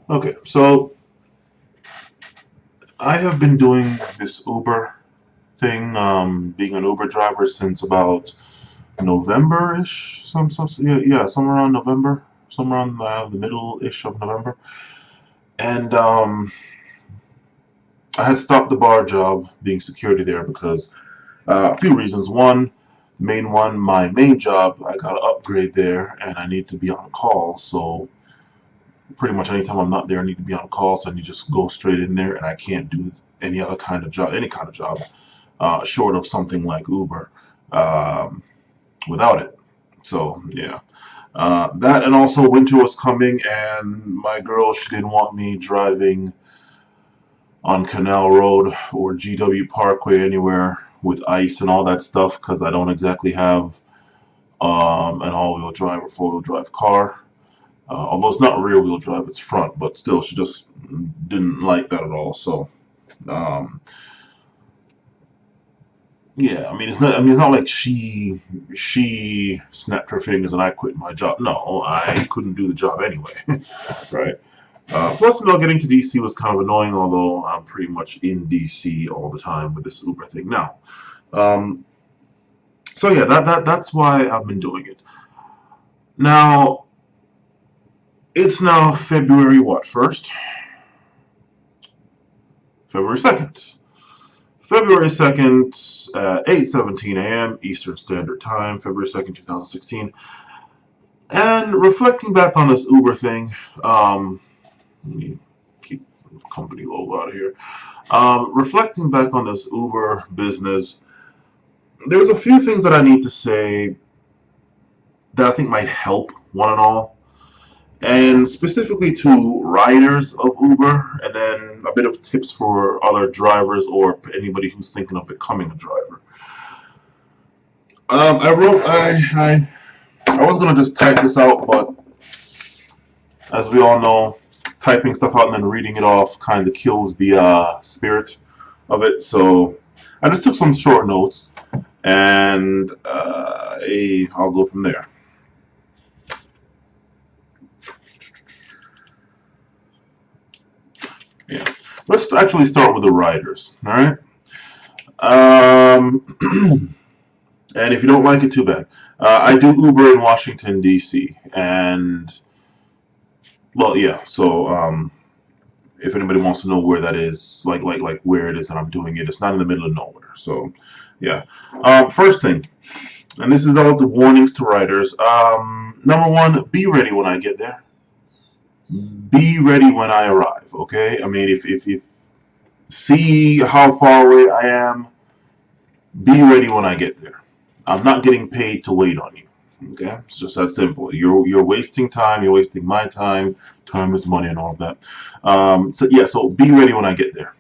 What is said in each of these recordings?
Okay, so I have been doing this Uber thing, being an Uber driver since about November-ish. Yeah, somewhere around November, somewhere around the middle-ish of November. And I had stopped the bar job, being security there, because a few reasons. One, the main one, my main job, I got an upgrade there, and I need to be on call. So pretty much anytime I'm not there, I need to be on call. So I need to just go straight in there, and I can't do any other kind of job, any kind of job, short of something like Uber, um, without it. So yeah. That and also winter was coming, and my girl, she didn't want me driving on Canal Road or GW Parkway anywhere with ice and all that stuff because I don't exactly have an all-wheel drive or four-wheel drive car. Although it's not rear-wheel drive, it's front, but still, she just didn't like that at all. So, um, yeah, I mean, it's not. I mean, it's not like she snapped her fingers and I quit my job. No, I couldn't do the job anyway, right? Plus, getting to DC was kind of annoying, although I'm pretty much in DC all the time with this Uber thing now. Um, so yeah, that's why I've been doing it. Now it's now February what first? February 2nd. February 2nd at 8:17 a.m. Eastern Standard Time, February 2nd, 2016. And reflecting back on this Uber thing, let me keep the company logo out of here. Reflecting back on this Uber business, there's a few things that I need to say that I think might help one and all, and specifically to riders of Uber, and then a bit of tips for other drivers or anybody who's thinking of becoming a driver. I wrote, I was gonna just type this out, but as we all know, typing stuff out and then reading it off kind of kills the spirit of it. So I just took some short notes, and I'll go from there. Yeah, let's actually start with the riders. All right. And if you don't like it, too bad. I do Uber in Washington D.C. and well, yeah. So if anybody wants to know where that is, like where it is that I'm doing it, it's not in the middle of nowhere. So yeah. First thing, and this is all the warnings to riders. Number one, be ready when I get there. Be ready when I arrive. Okay. I mean, if see how far away I am, be ready when I get there. I'm not getting paid to wait on you. Okay, it's just that simple. You're wasting time. You're wasting my time. Time is money and all of that. So yeah, so be ready when I get there.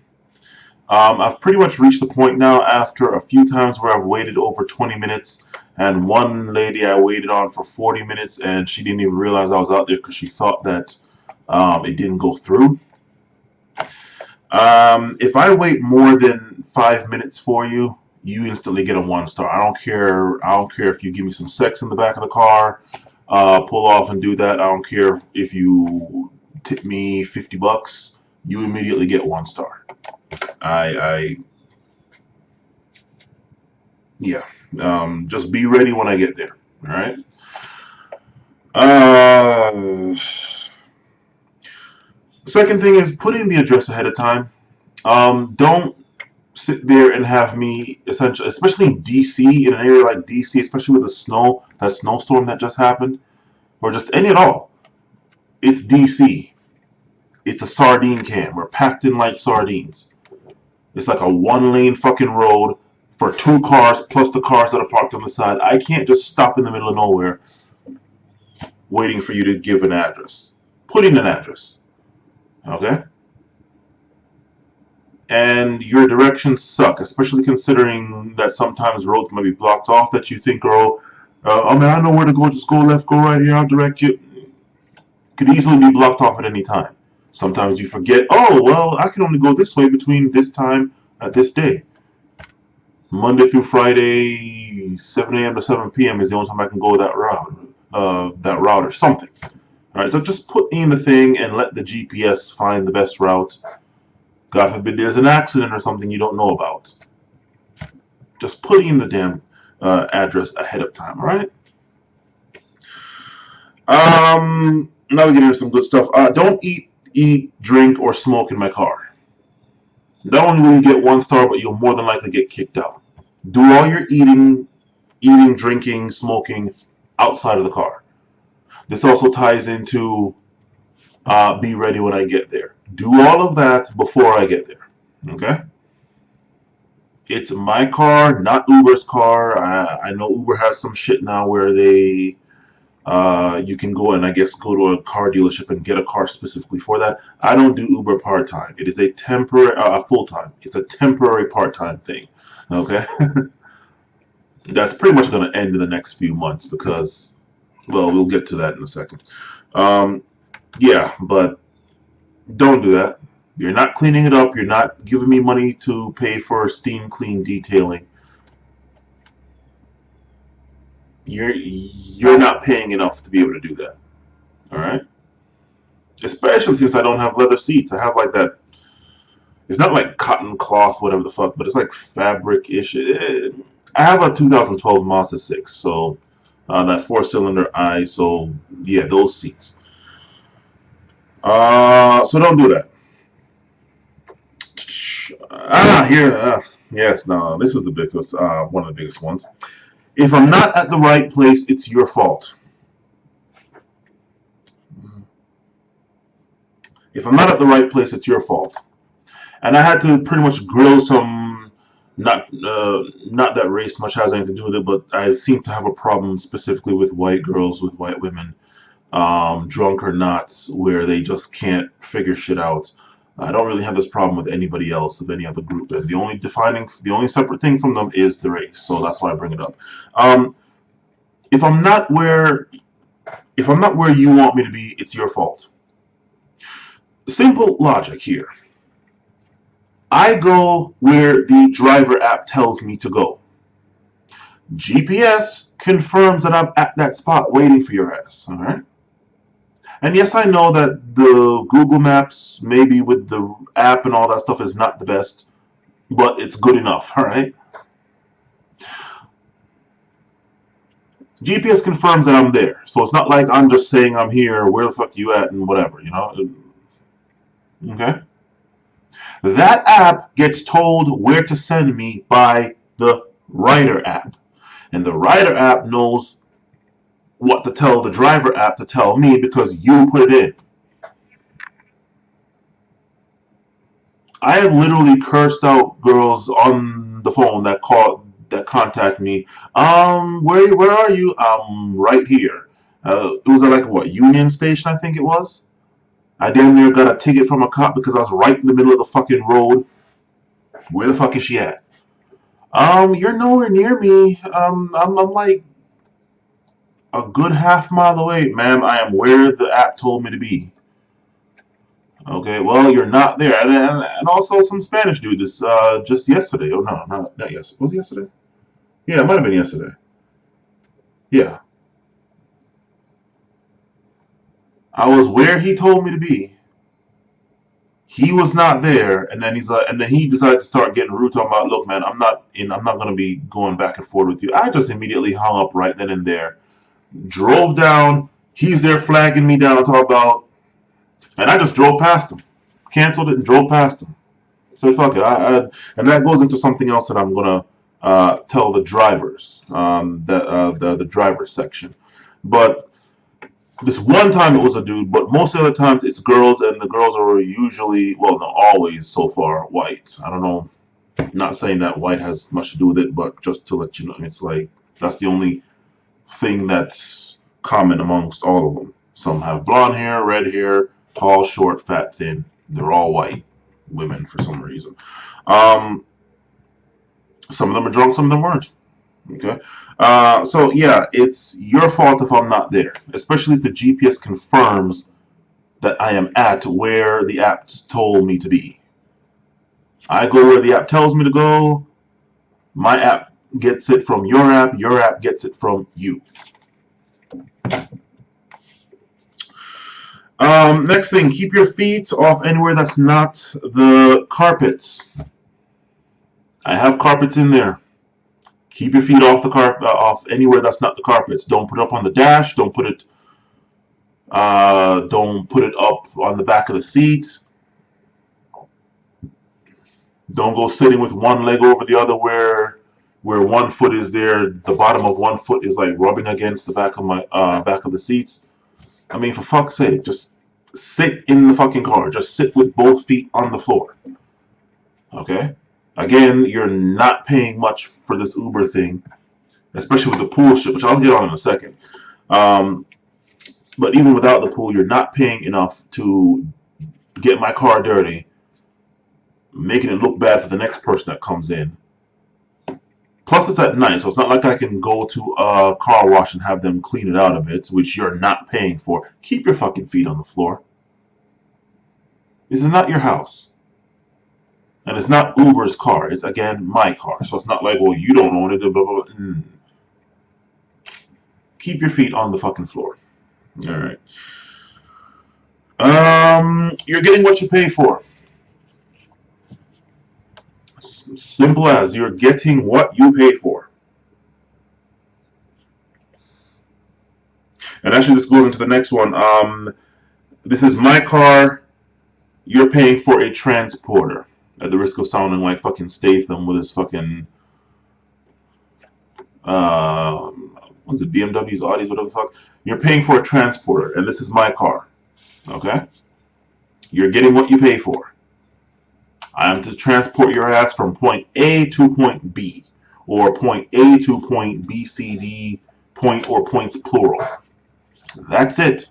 I've pretty much reached the point now after a few times where I've waited over 20 minutes, and one lady I waited on for 40 minutes, and she didn't even realize I was out there because she thought that it didn't go through. If I wait more than 5 minutes for you, you instantly get a 1 star. I don't care. I don't care if you give me some sex in the back of the car, pull off and do that. I don't care if you tip me $50. You immediately get 1 star. I yeah. Just be ready when I get there. All right. Uh, Second thing is put in the address ahead of time. Don't sit there and have me essentially, especially in DC, in an area like DC, especially with the snow, that snowstorm that just happened, or just any at all. It's DC. It's a sardine can. We're packed in like sardines. It's like a one-lane fucking road for two cars plus the cars that are parked on the side. I can't just stop in the middle of nowhere waiting for you to give an address. Put in an address. Okay? And your directions suck, especially considering that sometimes roads might be blocked off that you think are, I mean, I know where to go, just go left, go right here, I'll direct you. Could easily be blocked off at any time. Sometimes you forget, oh, well, I can only go this way between this time at this day. Monday through Friday, 7 a.m. to 7 p.m. is the only time I can go that route or something. All right, so just put me in the thing and let the GPS find the best route. God forbid there's an accident or something you don't know about. Just put in the damn address ahead of time, all right? Now we get into some good stuff. Don't eat, drink, or smoke in my car. Not only will you get 1 star, but you'll more than likely get kicked out. Do all your eating, drinking, smoking outside of the car. This also ties into be ready when I get there. Do all of that before I get there. Okay? It's my car, not Uber's car. I know Uber has some shit now where they you can go and I guess go to a car dealership and get a car specifically for that. I don't do Uber part time. It is a temporary, full time. It's a temporary part time thing. Okay, that's pretty much going to end in the next few months because, well, we'll get to that in a second. Um, yeah, but don't do that. You're not cleaning it up. You're not giving me money to pay for steam clean detailing. You're not paying enough to be able to do that. All right. Especially since I don't have leather seats. I have like that. It's not like cotton cloth, whatever the fuck, but it's like fabric-ish. I have a 2012 Mazda 6, so that four-cylinder I. So yeah, those seats. So don't do that. Here. Yes, no, this is the biggest. One of the biggest ones. If I'm not at the right place, it's your fault. If I'm not at the right place, it's your fault. And I had to pretty much grill some, not that race much has anything to do with it, but I seem to have a problem specifically with white girls, with white women, drunk or not, where they just can't figure shit out. I don't really have this problem with anybody else of any other group, and the only separate thing from them is the race. So that's why I bring it up. Um, if I'm not where if I'm not where you want me to be, it's your fault. Simple logic here. I go where the driver app tells me to go. GPS confirms that I'm at that spot waiting for your ass. All right. And yes, I know that the Google Maps, maybe with the app and all that stuff, is not the best, but it's good enough. All right. GPS confirms that I'm there, so it's not like I'm just saying I'm here. Where the fuck you at and whatever, you know? Okay. That app gets told where to send me by the Rider app. And the Rider app knows what to tell the driver app to tell me because you put it in. I have literally cursed out girls on the phone that contact me. Where are you? Right here. It was at like what Union Station, I think it was. I damn near got a ticket from a cop because I was right in the middle of the fucking road. Where the fuck is she at? You're nowhere near me. I'm like a good half-mile away, ma'am. I am where the app told me to be. Okay, well, you're not there. And also some Spanish dude just yesterday. Oh, no, not yesterday. Was it yesterday? Yeah, it might have been yesterday. Yeah. I was where he told me to be. He was not there, and then he decided to start getting rude, talking about, look, man, I'm not gonna be going back and forth with you. I just immediately hung up right then and there, drove down. He's there flagging me down, talking about, and I just drove past him, canceled it, and drove past him. So fuck it. And that goes into something else that I'm gonna tell the drivers, the driver section. But this one time it was a dude, but most of the times it's girls, and the girls are usually, well, not always so far, white. I don't know. Not saying that white has much to do with it, but just to let you know, it's like that's the only thing that's common amongst all of them. Some have blonde hair, red hair, tall, short, fat, thin. They're all white women for some reason. Um, some of them are drunk, some of them weren't. Okay. So yeah, it's your fault if I'm not there, especially if the GPS confirms that I am at where the app told me to be. I go where the app tells me to go. My app gets it from your app gets it from you. Next thing, keep your feet off anywhere that's not the carpets. I have carpets in there. Keep your feet off the off anywhere that's not the carpets. Don't put it up on the dash. Don't put it up on the back of the seat. Don't go sitting with one leg over the other where one foot is there. The bottom of one foot is like rubbing against the back of my back of the seats. I mean, for fuck's sake, just sit in the fucking car. Just sit with both feet on the floor. Okay? Again, you're not paying much for this Uber thing, especially with the pool shit, which I'll get on in a second. Um, but even without the pool, you're not paying enough to get my car dirty, making it look bad for the next person that comes in. Plus, it's at night, so it's not like I can go to a car wash and have them clean it out a bit, which you're not paying for. Keep your fucking feet on the floor. This is not your house. And it's not Uber's car. It's, again, my car. So it's not like, well, you don't own it, blah, blah, blah. Keep your feet on the fucking floor. All right. You're getting what you pay for. Simple as you're getting what you pay for. And actually, this goes into the next one. This is my car. You're paying for a transporter. At the risk of sounding like fucking Statham with his fucking what's it, BMWs, Audis, whatever the fuck. You're paying for a transporter, and this is my car. Okay? You're getting what you pay for. I am to transport your ass from point A to point B, or point A to point B, C, D, point or points plural. That's it.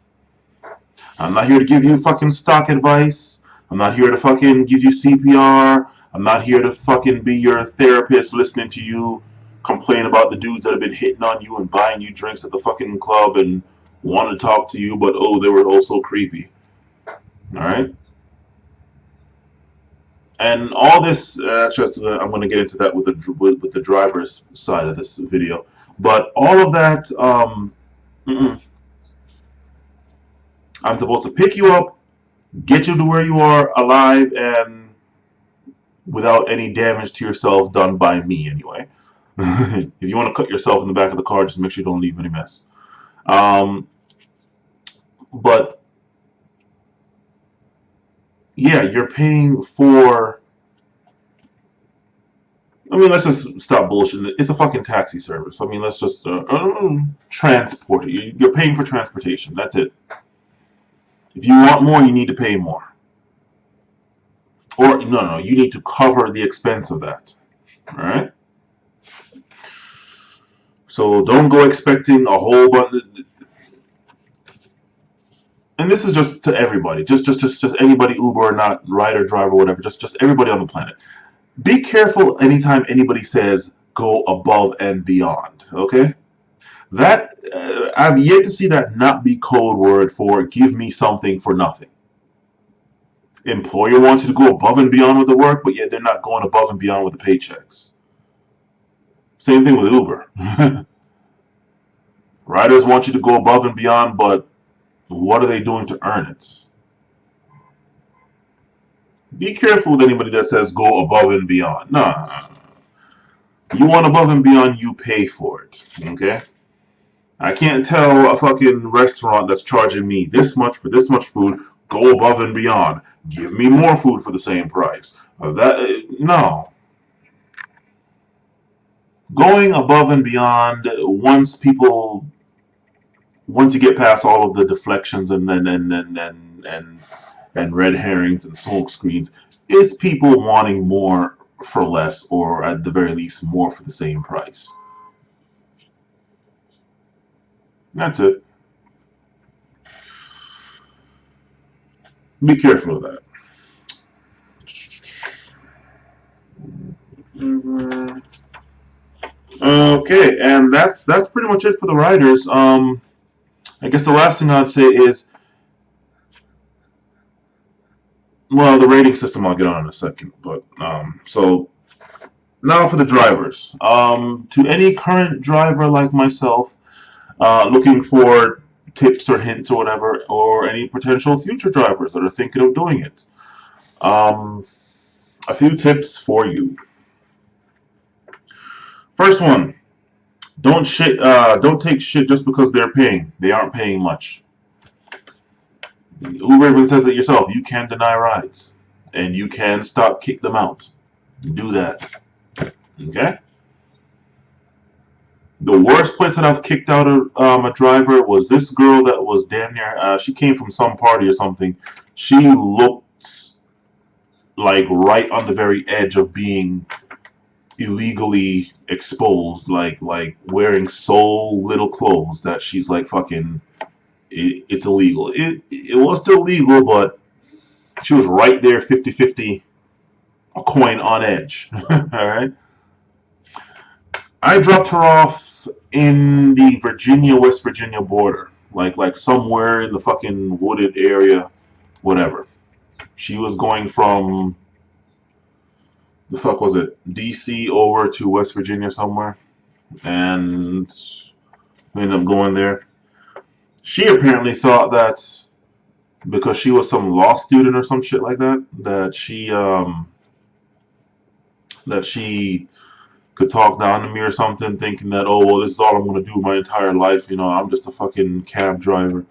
I'm not here to give you fucking stock advice. I'm not here to fucking give you CPR. I'm not here to fucking be your therapist listening to you complain about the dudes that have been hitting on you and buying you drinks at the fucking club and want to talk to you, but oh, they were also creepy. Alright? And all this, I'm going to get into that with the driver's side of this video. But all of that, I'm supposed to pick you up, get you to where you are alive and without any damage to yourself done by me anyway. If you want to cut yourself in the back of the car, just make sure you don't leave any mess. But yeah, you're paying for. I mean, let's just stop bullshitting. It's a fucking taxi service. I mean, let's just transport it. You're paying for transportation. That's it. If you want more, you need to pay more. Or no, you need to cover the expense of that. All right. So don't go expecting a whole bunch. And this is just to everybody, just anybody, Uber or not, rider, driver, whatever, just everybody on the planet. Be careful anytime anybody says go above and beyond. Okay. That I've yet to see that not be code word for give me something for nothing. Employer wants you to go above and beyond with the work, but yet they're not going above and beyond with the paychecks. Same thing with Uber. Riders want you to go above and beyond, but what are they doing to earn it? Be careful with anybody that says go above and beyond. Nah. You want above and beyond, you pay for it. Okay? I can't tell a fucking restaurant that's charging me this much for this much food, go above and beyond. Give me more food for the same price. No. Going above and beyond, once you get past all of the deflections and red herrings and smoke screens, is people wanting more for less, or at the very least more for the same price. That's it. Be careful of that. Okay, and that's pretty much it for the riders. I guess the last thing I'd say is, well, the rating system I'll get on in a second. But so now for the drivers. To any current driver like myself, looking for tips or hints or whatever, or any potential future drivers that are thinking of doing it. Um, a few tips for you. First one: don't take shit just because they're paying. They aren't paying much. Uber even says it yourself. You can deny rides, and you can kick them out. Do that. Okay. The worst place that I've kicked out a driver was this girl that was damn near. She came from some party or something. She looked like right on the very edge of being illegally exposed, like wearing so little clothes that she's like fucking. It's illegal. It was still legal, but she was right there, 50-50, a coin on edge. All right. I dropped her off in the West Virginia border, like somewhere in the fucking wooded area, whatever. She was going from the fuck was it, DC over to West Virginia somewhere, and we ended up going there. She apparently thought that because she was some law student or some shit like that, that she could talk down to me or something, thinking that, oh well, this is all I'm gonna do my entire life. I'm just a fucking cab driver.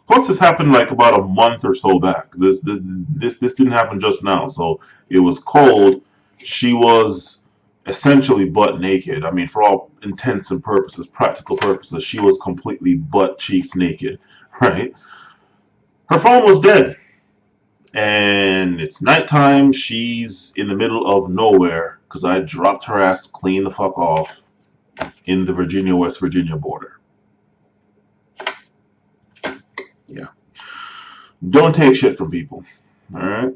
Plus, this happened like about a month or so back. This didn't happen just now. So it was cold. She was essentially butt naked. I mean, for all intents and purposes, practical purposes, she was completely butt cheeks naked. Right? Her phone was dead, and it's nighttime. She's in the middle of nowhere because I dropped her ass clean the fuck off in the West Virginia border. Yeah. Don't take shit from people. All right.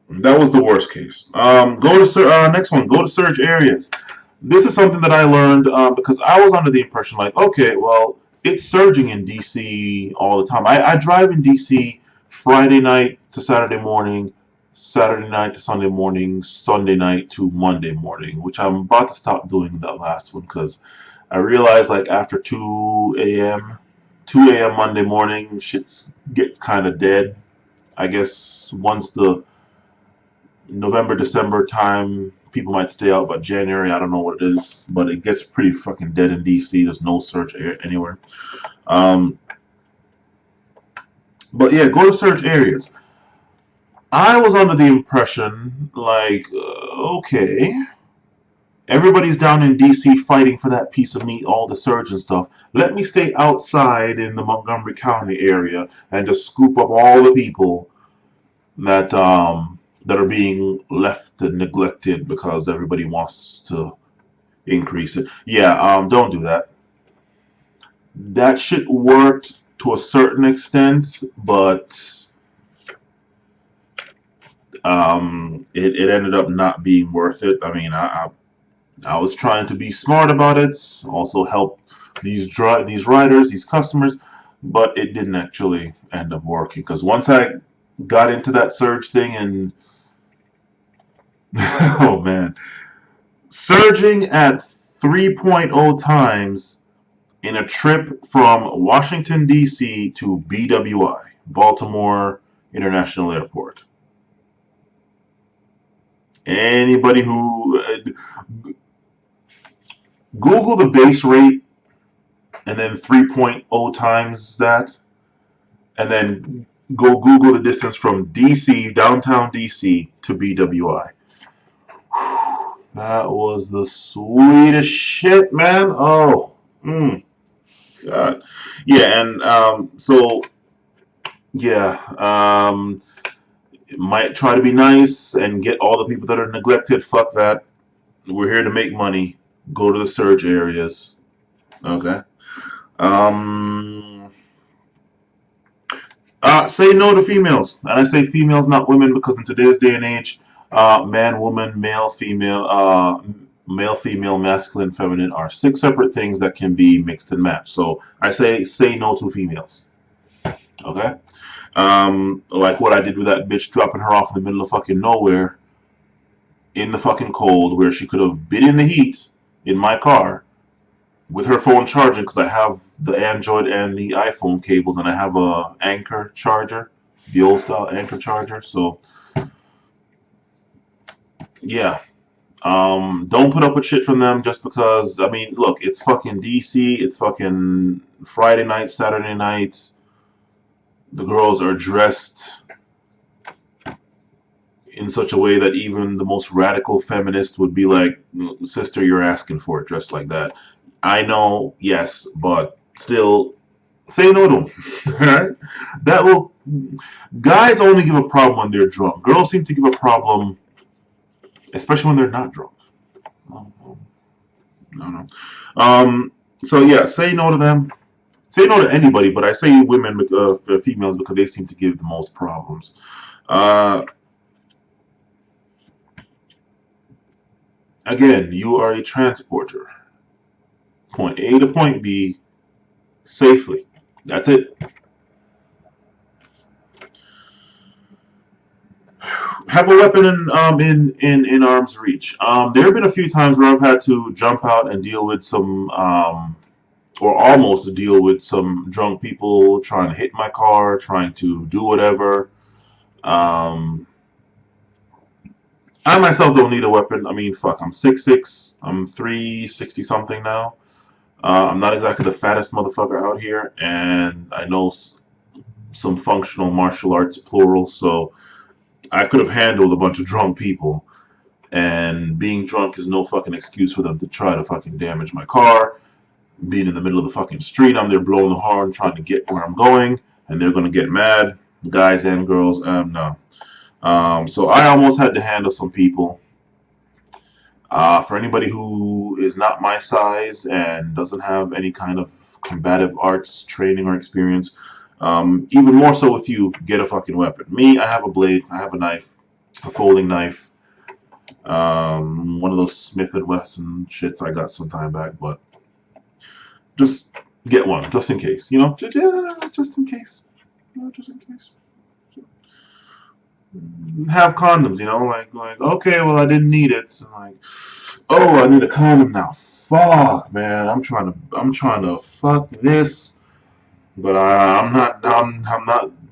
That was the worst case. Go to next one. Go to search areas. This is something that I learned because I was under the impression like, okay, well, it's surging in DC all the time. I drive in DC Friday night to Saturday morning, Saturday night to Sunday morning, Sunday night to Monday morning, which I'm about to stop doing that last one because I realized like after 2 a.m. Monday morning, shit gets kind of dead. I guess once the November, December time, people might stay out, but January, I don't know what it is, but it gets pretty fucking dead in DC. There's no search anywhere. Um, but yeah, go to search areas. I was under the impression, like, okay, everybody's down in DC fighting for that piece of meat, all the surge and stuff. Let me stay outside in the Montgomery County area and just scoop up all the people that are being left and neglected because everybody wants to increase it. Yeah, don't do that. That shit worked to a certain extent, but it ended up not being worth it. I mean, I was trying to be smart about it, also help these riders, these customers, but it didn't actually end up working because once I got into that surge thing and oh man, surging at 3.0 times in a trip from Washington D.C. to BWI, Baltimore International Airport. Anybody who Google the base rate and then 3.0 times that, and then go Google the distance from DC, downtown DC to BWI. That was the sweetest shit, man. Oh, God. Yeah, and so yeah, might try to be nice and get all the people that are neglected. Fuck that. We're here to make money. Go to the surge areas. Okay. Um, say no to females, and I say females, not women, because in today's day and age, man, woman, male, female, male, female, masculine, feminine are six separate things that can be mixed and matched. So I say no to females. Okay. Like what I did with that bitch, dropping her off in the middle of fucking nowhere in the fucking cold, where she could have been in the heat in my car with her phone charging because I have the Android and the iPhone cables, and I have a Anchor charger, the old style Anchor charger. So yeah, don't put up with shit from them just because. I mean, look, it's fucking DC. It's fucking Friday night, Saturday night. The girls are dressed in such a way that even the most radical feminist would be like, "Sister, you're asking for it, dressed like that." I know, yes, but still, say no to them. Alright? That will. Guys only give a problem when they're drunk. Girls seem to give a problem, especially when they're not drunk. No, no, no. So yeah, say no to them. Say no to anybody, but I say women, females, because they seem to give the most problems. Uh, Again, you are a transporter. Point A to point B safely. That's it. Have a weapon in arm's reach. There have been a few times where I've had to jump out and deal with some or almost deal with some drunk people trying to hit my car, trying to do whatever. Um, I myself don't need a weapon. I mean, fuck, I'm 6'6", I'm 360 something now. I'm not exactly the fattest motherfucker out here, and I know some functional martial arts, plural, so I could have handled a bunch of drunk people. And being drunk is no fucking excuse for them to try to fucking damage my car. Being in the middle of the fucking street, I'm there blowing the horn, trying to get where I'm going, and they're gonna get mad, guys and girls. No. So I almost had to handle some people. For anybody who is not my size and doesn't have any kind of combative arts training or experience, even more so with you, get a fucking weapon. Me, I have a blade, I have a knife. It's a folding knife. One of those Smith and Wesson shits I got some time back, but just get one, just in case. You know, just in case. You know, just in case. Have condoms, you know, like okay, well I didn't need it, so like, oh I need a condom now. Fuck, man, I'm trying to fuck this, but I'm not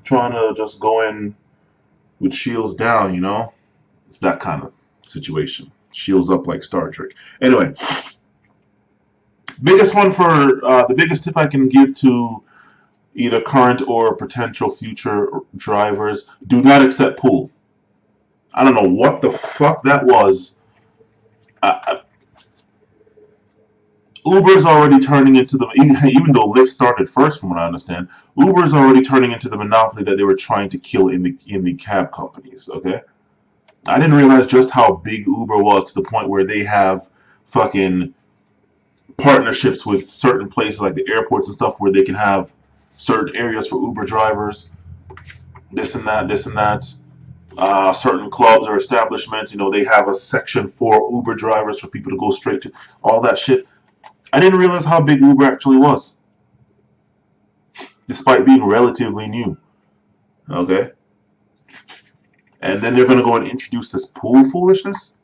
trying to just go in with shields down, you know. It's that kind of situation. Shields up like Star Trek. Anyway, biggest one for the biggest tip I can give to either current or potential future drivers: do not accept pool. I don't know what the fuck that was. Uh, Uber's already turning into the even though Lyft started first, from what I understand, Uber's already turning into the monopoly that they were trying to kill in the cab companies. Okay, I didn't realize just how big Uber was to the point where they have fucking partnerships with certain places like the airports and stuff where they can have certain areas for Uber drivers. This and that. Certain clubs or establishments, you know, they have a section for Uber drivers for people to go straight to. All that shit. I didn't realize how big Uber actually was, despite being relatively new. Okay, and then they're gonna go and introduce this pool foolishness.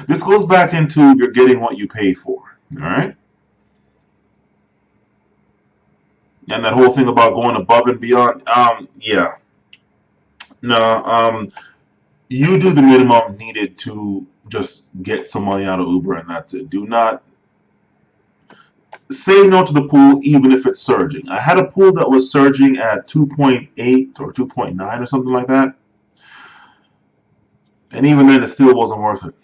This goes back into you're getting what you pay for. All right, and that whole thing about going above and beyond. Yeah, no. You do the minimum needed to just get some money out of Uber, and that's it. Do not say no to the pool, even if it's surging. I had a pool that was surging at 2.8 or 2.9 or something like that, and even then, it still wasn't worth it.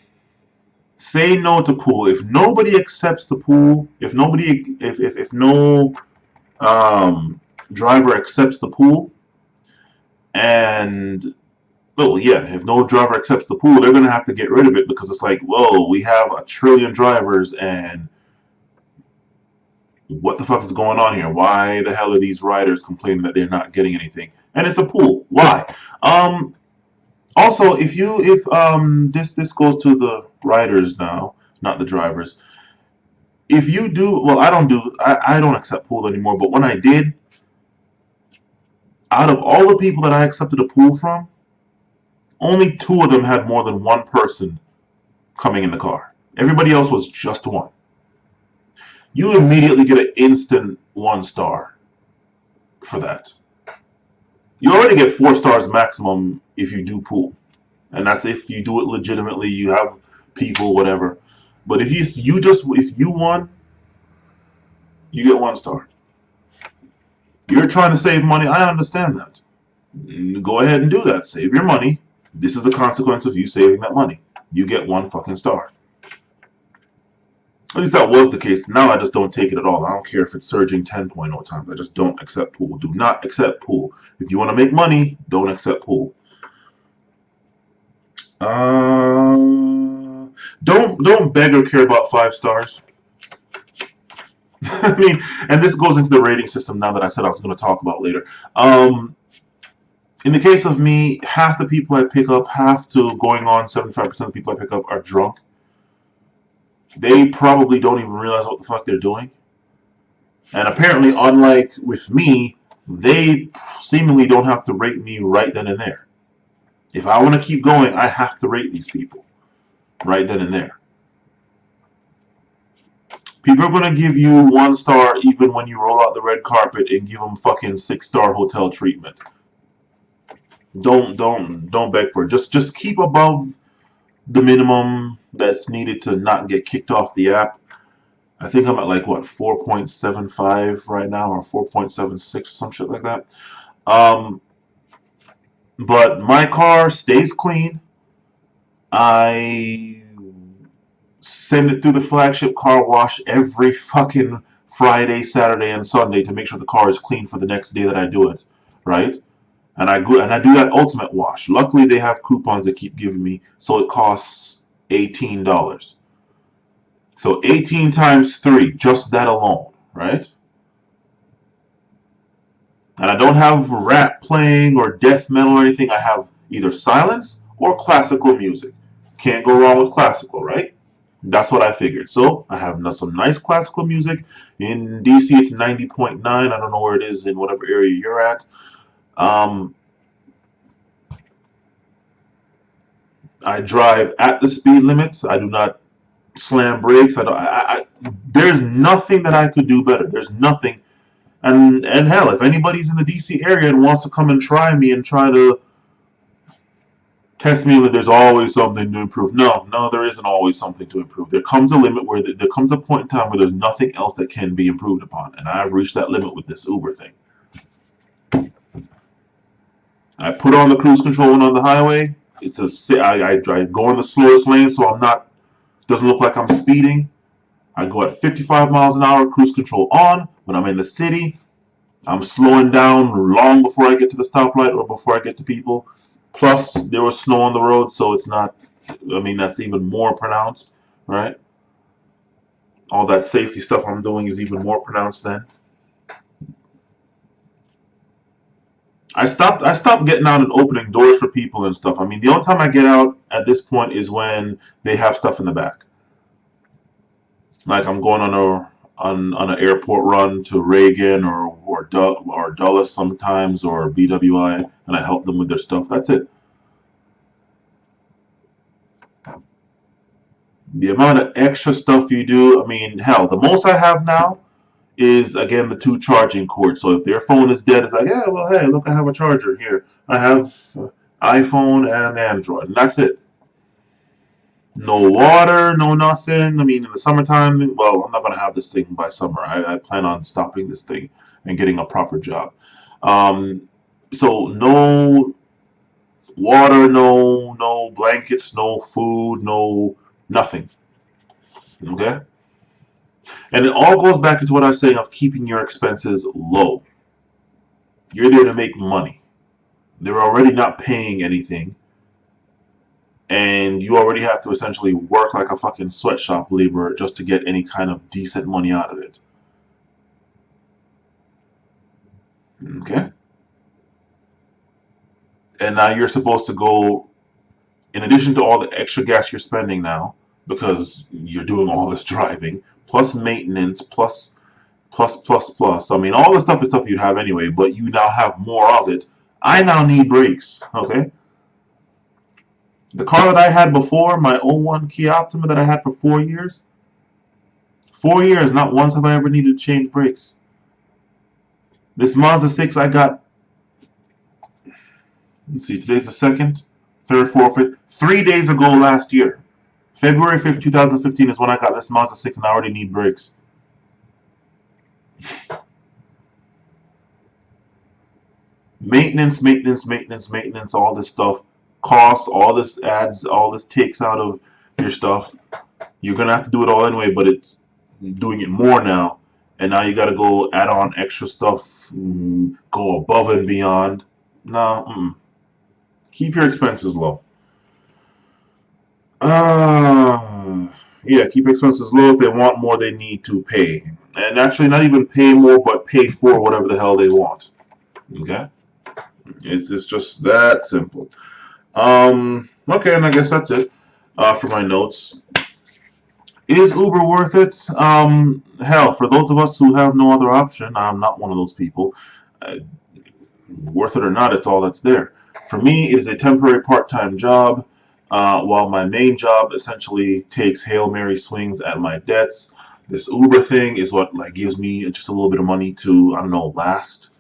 Say no to pool. If nobody accepts the pool, if no driver accepts the pool, and oh yeah, if no driver accepts the pool, they're gonna have to get rid of it because it's like, whoa, we have a trillion drivers and what the fuck is going on here? Why the hell are these riders complaining that they're not getting anything? And it's a pool. Why? Um, Also, if this goes to the riders now, not the drivers. If you do, well, I don't accept pool anymore. But when I did, out of all the people that I accepted a pool from, only two of them had more than one person coming in the car. Everybody else was just 1. You immediately get an instant 1 star for that. You already get 4 stars maximum if you do pool, and that's if you do it legitimately. You have people, whatever. But if you won, you get 1 star. You're trying to save money. I understand that. Go ahead and do that. Save your money. This is the consequence of you saving that money. You get 1 fucking star. At least that was the case. Now I just don't take it at all. I don't care if it's surging 10.0 times. I just don't accept pool. Do not accept pool. If you want to make money, don't accept pool. Don't beg or care about 5 stars. I mean, and this goes into the rating system now that I said I was going to talk about later. In the case of me, half the people I pick up, half to going on 75% of the people I pick up are drunk. They probably don't even realize what the fuck they're doing. And apparently, unlike with me, they seemingly don't have to rate me right then and there. If I want to keep going, I have to rate these people right then and there. People are going to give you 1 star even when you roll out the red carpet and give them fucking 6-star hotel treatment. Don't beg for it. Just keep above the minimum that's needed to not get kicked off the app. I think I'm at like what 4.75 right now, or 4.76 or some shit like that. But my car stays clean. I send it through the flagship car wash every fucking Friday, Saturday, and Sunday to make sure the car is clean for the next day that I do it, right? And I do that ultimate wash. Luckily, they have coupons they keep giving me, so it costs $18. So 18 times 3, just that alone, right? And I don't have rap playing or death metal or anything. I have either silence or classical music. Can't go wrong with classical, right? That's what I figured. So I have some nice classical music. In DC, it's 90.9. I don't know where it is in whatever area you're at. I drive at the speed limits. I do not slam brakes. There's nothing that I could do better. There's nothing. And hell, if anybody's in the DC area and wants to come and try me and try to test me, that there's always something to improve. No, there isn't always something to improve. There comes a limit where there comes a point in time where there's nothing else that can be improved upon, and I've reached that limit with this Uber thing. I put on the cruise control when on the highway. I go in the slowest lane, so I'm not. Doesn't look like I'm speeding. I go at 55 miles an hour, cruise control on. When I'm in the city, I'm slowing down long before I get to the stoplight or before I get to people. Plus, there was snow on the road, so it's not. I mean, that's even more pronounced, right? All that safety stuff I'm doing is even more pronounced then. I stopped getting out and opening doors for people and stuff. I mean, the only time I get out at this point is when they have stuff in the back. Like I'm going on an airport run to Reagan or Dulles sometimes, or BWI, and I help them with their stuff. That's it. The amount of extra stuff you do, I mean, hell, the most I have now is, again, the 2 charging cords. So if their phone is dead, it's like, yeah, well, hey, look, I have a charger here. I have iPhone and Android, and that's it. No water, no nothing. I mean, in the summertime, well, I'm not going to have this thing by summer. I plan on stopping this thing and getting a proper job. So no water, no blankets, no food, no nothing. Okay? And it all goes back into what I was saying of keeping your expenses low. You're there to make money. They're already not paying anything. And you already have to essentially work like a fucking sweatshop laborer just to get any kind of decent money out of it. Okay? And now you're supposed to go, in addition to all the extra gas you're spending now, because you're doing all this driving, plus maintenance, plus. I mean, all the stuff is stuff you'd have anyway, but you now have more of it. I now need brakes, okay? The car that I had before, my '01 Kia Optima that I had for 4 years, 4 years, not once have I ever needed to change brakes. This Mazda 6 I got, let's see, today's the 2nd, 3rd, 4th, 5th, 3 days ago last year. February 5th, 2015 is when I got this Mazda 6 and I already need brakes. Maintenance, maintenance, maintenance, maintenance, all this stuff costs, all this adds, all this takes out of your stuff. You're gonna have to do it all anyway, but it's doing it more now, and now you gotta go add on extra stuff, go above and beyond. No, keep your expenses low. Uh, yeah, keep expenses low. If they want more, they need to pay, and actually not even pay more, but pay for whatever the hell they want. Okay, it's just that simple. Okay, and I guess that's it for my notes. Is Uber worth it? Hell, for those of us who have no other option, I'm not one of those people. Uh, Worth it or not, it's all that's there. For me, it is a temporary part-time job, while my main job essentially takes Hail Mary swings at my debts. This Uber thing is what like gives me just a little bit of money to, I don't know, last.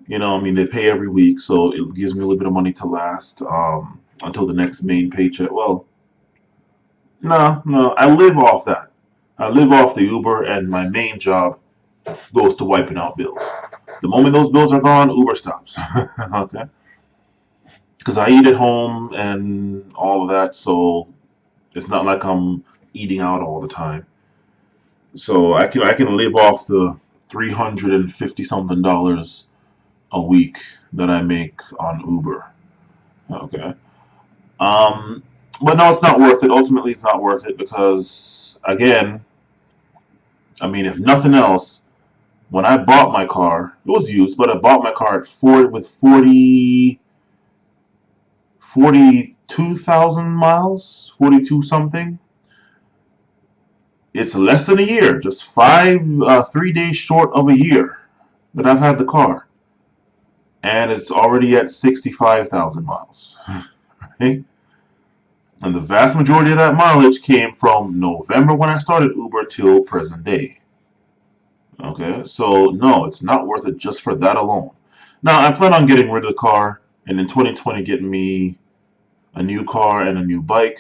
You know, I mean, they pay every week, so it gives me a little bit of money to last until the next main paycheck. Well, no, no, I live off that. I live off the Uber, and my main job goes to wiping out bills. The moment those bills are gone, Uber stops. Okay, because I eat at home and all of that, so it's not like I'm eating out all the time. So I can live off the $350 something a week that I make on Uber. Okay. Um, but no, it's not worth it. Ultimately, it's not worth it because, again, I mean, if nothing else, when I bought my car, it was used, but I bought my car at Ford with 42,000 miles, 42 something. It's less than a year, just 3 days short of a year that I've had the car, and it's already at 65,000 miles. Right? And the vast majority of that mileage came from November when I started Uber till present day. Okay, so no, it's not worth it just for that alone. Now, I plan on getting rid of the car and in 2020 getting me a new car and a new bike,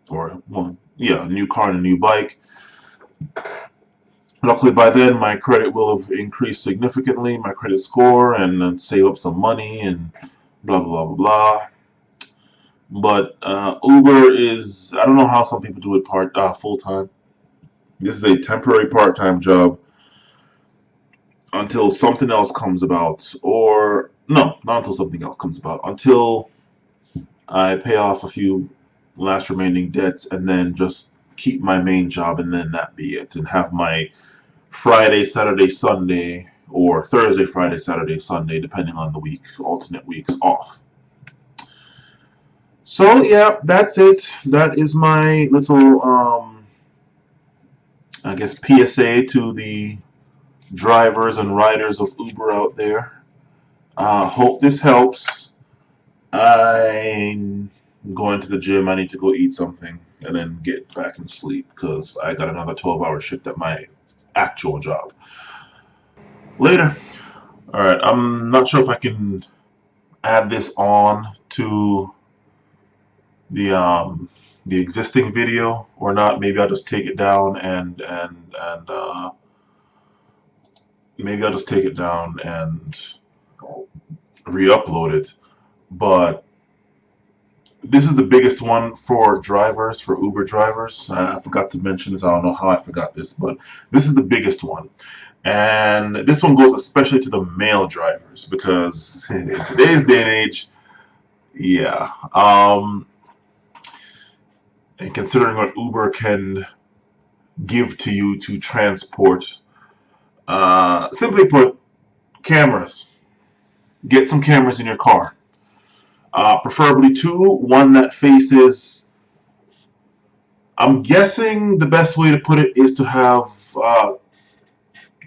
or, well, yeah, a new car and a new bike. Luckily, by then, my credit will have increased significantly, my credit score, and save up some money and blah, blah, blah, blah. But Uber is, I don't know how some people do it full time. This is a temporary part time job until something else comes about, or no, not until something else comes about, until I pay off a few last remaining debts and then just keep my main job and then that be it, and have my Friday, Saturday, Sunday, or Thursday, Friday, Saturday, Sunday, depending on the week, alternate weeks off. So yeah, that's it. That is my little, I guess, PSA to the drivers and riders of Uber out there. Hope this helps. I'm going to the gym. I need to go eat something and then get back and sleep because I got another 12-hour shift at my actual job. Later. All right. I'm not sure if I can add this on to the existing video or not. Maybe I'll just take it down and maybe I'll just take it down and re-upload it. But this is the biggest one for drivers, for Uber drivers. I forgot to mention this. I don't know how I forgot this, but this is the biggest one. And this one goes especially to the male drivers because in today's day and age, yeah. And considering what Uber can give to you to transport, simply put, cameras. Get some cameras in your car. Preferably two. One that faces. I'm guessing the best way to put it is to have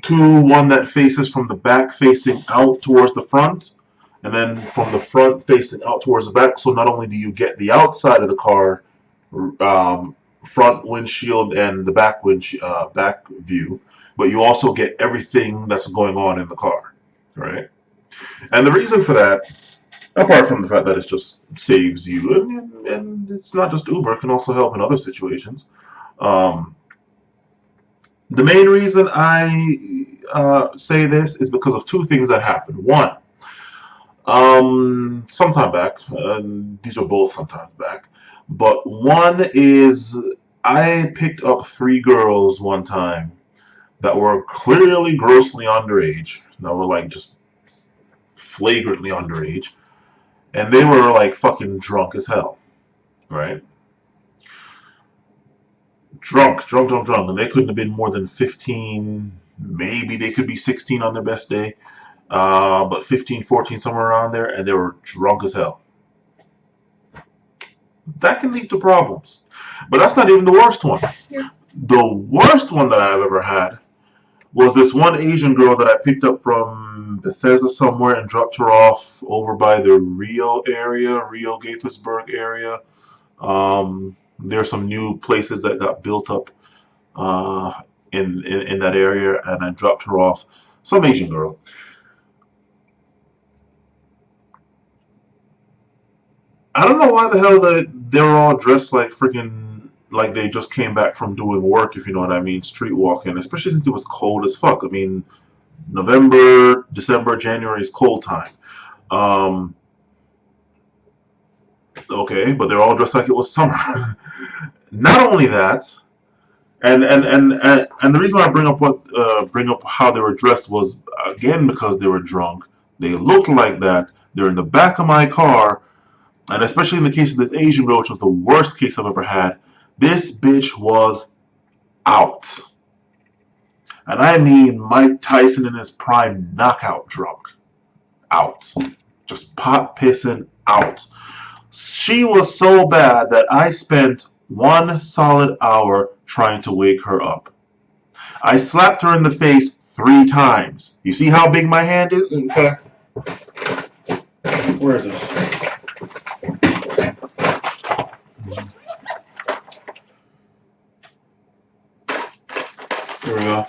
two. One that faces from the back facing out towards the front, and then from the front facing out towards the back. So not only do you get the outside of the car, front windshield and the back view, but you also get everything that's going on in the car, right? And the reason for that, apart from the fact that it just saves you, and it's not just Uber, it can also help in other situations. Um, the main reason I say this is because of two things that happened. One, sometime back, these are both sometimes back, but one is I picked up three girls one time that were clearly grossly underage, that were like just flagrantly underage, and they were like fucking drunk as hell, right? Drunk, and they couldn't have been more than 15, maybe they could be 16 on their best day, but 15, 14, somewhere around there, and they were drunk as hell. That can lead to problems. But that's not even the worst one. Yeah. The worst one that I've ever had was this one Asian girl that I picked up from Bethesda somewhere and dropped her off over by the Rio area, Rio Gaithersburg area. There's some new places that got built up in that area, and I dropped her off. Some Asian girl. I don't know why the hell they were all dressed like freaking like they just came back from doing work, if you know what I mean, street walking, especially since it was cold as fuck. I mean, November, December, January is cold time. Um, okay, but they're all dressed like it was summer. Not only that, and the reason why I bring up how they were dressed was again because they were drunk. They looked like that. They're in the back of my car, and especially in the case of this Asian girl, which was the worst case I've ever had. This bitch was out, and I mean Mike Tyson in his prime, knockout drunk, out, just pot pissing out. She was so bad that I spent 1 solid hour trying to wake her up. I slapped her in the face 3 times. You see how big my hand is? Okay. Where is this? Here we go.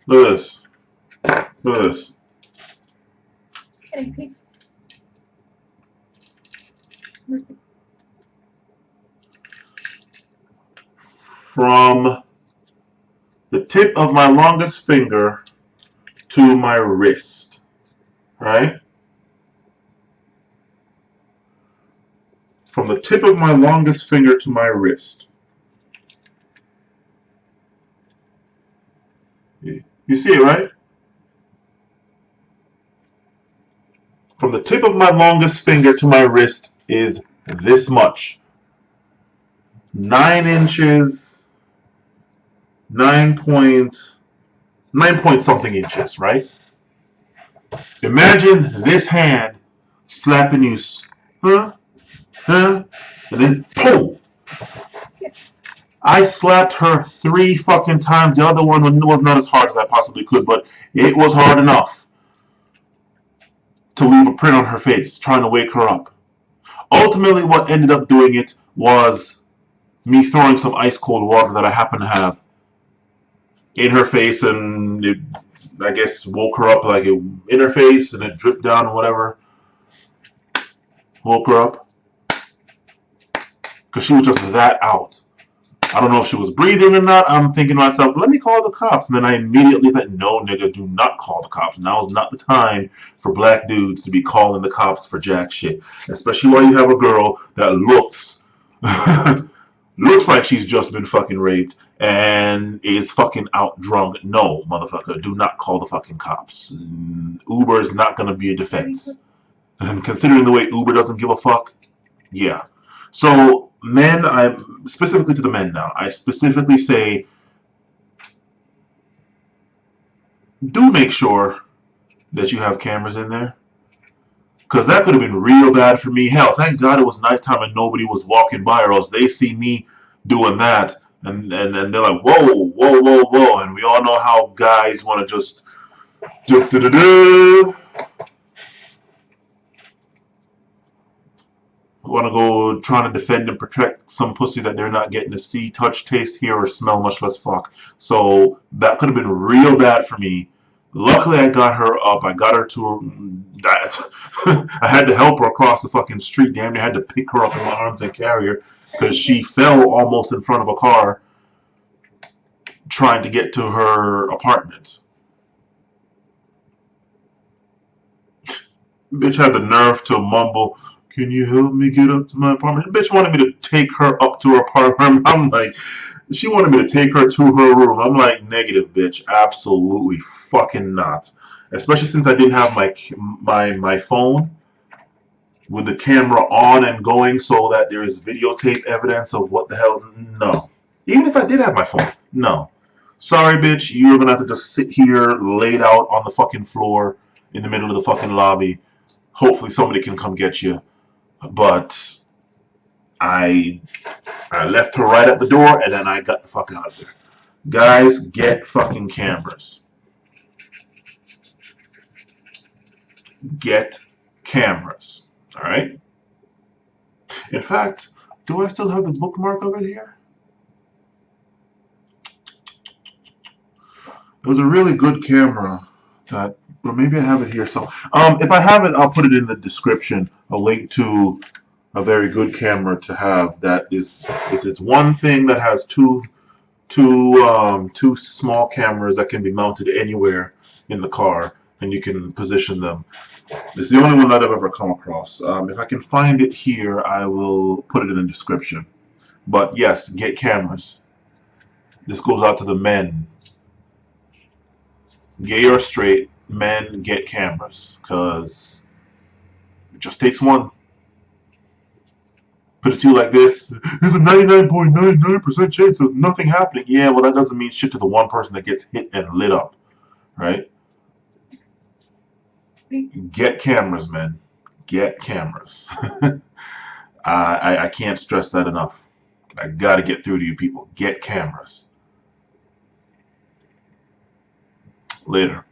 Look at this. Look at this. From the tip of my longest finger to my wrist, right? From the tip of my longest finger to my wrist. You see it, right? From the tip of my longest finger to my wrist is this much. 9 inches, 9 point something inches, right? Imagine this hand slapping you, huh? And then boom! I slapped her 3 fucking times. The other one was not as hard as I possibly could, but it was hard enough to leave a print on her face, trying to wake her up. Ultimately, what ended up doing it was me throwing some ice cold water that I happen to have in her face, and it, I guess, woke her up like in her face, and it dripped down or whatever. Woke her up because she was just that out. I don't know if she was breathing or not. I'm thinking to myself, let me call the cops. And then I immediately thought, no, nigga, do not call the cops. Now is not the time for black dudes to be calling the cops for jack shit. Especially while you have a girl that looks looks like she's just been fucking raped and is fucking out drunk. No, motherfucker, do not call the fucking cops. Uber is not going to be a defense. And considering the way Uber doesn't give a fuck, yeah. So men, I'm specifically to the men now. I specifically say, do make sure that you have cameras in there, because that could have been real bad for me. Hell, thank God it was nighttime and nobody was walking by, or else they see me doing that. And they're like, whoa, whoa, whoa, whoa, and we all know how guys want to just do do do do. Want to go trying to defend and protect some pussy that they're not getting to see, touch, taste, hear, or smell, much less fuck. So that could have been real bad for me. Luckily, I got her up. I got her to. I had to help her across the fucking street. Damn near had to pick her up in my arms and carry her because she fell almost in front of a car trying to get to her apartment. Bitch had the nerve to mumble, "Can you help me get up to my apartment?" Bitch wanted me to take her up to her apartment. I'm like, she wanted me to take her to her room. I'm like, negative, bitch. Absolutely fucking not. Especially since I didn't have my phone with the camera on and going so that there is videotape evidence of what the hell. No. Even if I did have my phone, no. Sorry, bitch. You're gonna have to just sit here laid out on the fucking floor in the middle of the fucking lobby. Hopefully somebody can come get you. But I I left her right at the door and then I got the fuck out of there. Guys, get fucking cameras. Get cameras. Alright? In fact, do I still have the bookmark of it here? It was a really good camera that, or maybe I have it here. So, if I have it, I'll put it in the description. A link to a very good camera to have. That is it's one thing that has two small cameras that can be mounted anywhere in the car, and you can position them. It's the only one that I've ever come across. If I can find it here, I will put it in the description. But yes, get cameras. This goes out to the men. Gay or straight, men get cameras. Because it just takes one. Put it to you like this. There's a 99.99% chance of nothing happening. Yeah, well, that doesn't mean shit to the one person that gets hit and lit up. Right? Get cameras, man. Get cameras. I can't stress that enough. I gotta get through to you people. Get cameras. Later.